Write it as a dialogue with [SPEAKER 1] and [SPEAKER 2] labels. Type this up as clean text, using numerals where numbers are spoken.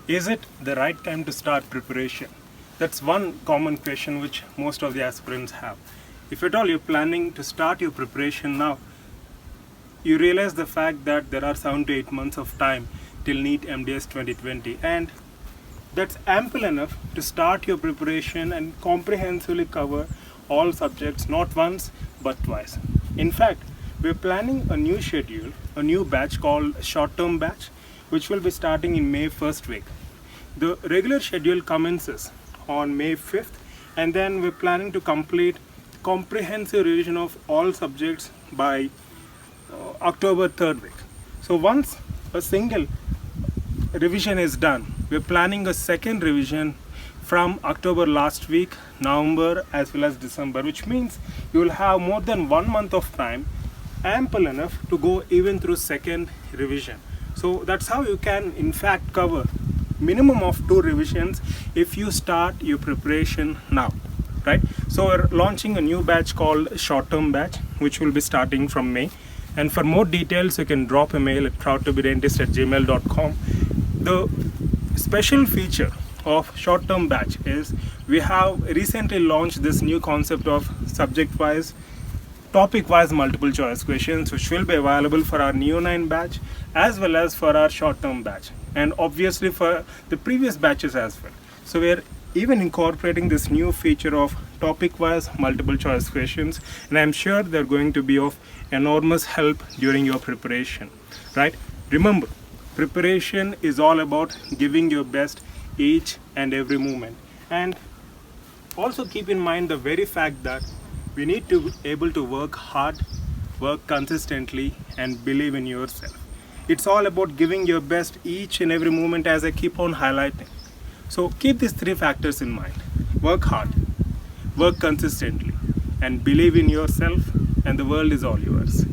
[SPEAKER 1] Is it the right time to start preparation? That's one common question which most of the aspirants have. If at all you're planning to start your preparation now, you realize the fact that there are 7 to 8 months of time till NEET MDS 2020, and that's ample enough to start your preparation and comprehensively cover all subjects, not once but twice. In fact, we're planning a new schedule, a new batch called short-term batch, which will be starting in May first week. The regular schedule commences on May 5th, and then we're planning to complete comprehensive revision of all subjects by October 3rd week. So once a single revision is done, we're planning a second revision from October last week, November as well as December, which means you will have more than 1 month of time, ample enough to go even through second revision. So that's how you can in fact cover minimum of 2 revisions if you start your preparation now, right? So we're launching a new batch called short-term batch, which will be starting from May. And for more details, you can drop a mail at proudtobedentist@gmail.com. The special feature of short-term batch is we have recently launched this new concept of subject-wise, topic-wise multiple choice questions, which will be available for our Neo 9 batch as well as for our short-term batch, and obviously for the previous batches as well. So we're even incorporating this new feature of topic-wise multiple choice questions, and I'm sure they're going to be of enormous help during your preparation, right? Remember, preparation is all about giving your best each and every moment, and also keep in mind the very fact that we need to be able to work hard, work consistently, and believe in yourself. It's all about giving your best each and every moment, as I keep on highlighting. So keep these 3 factors in mind: work hard, work consistently, and believe in yourself, and the world is all yours.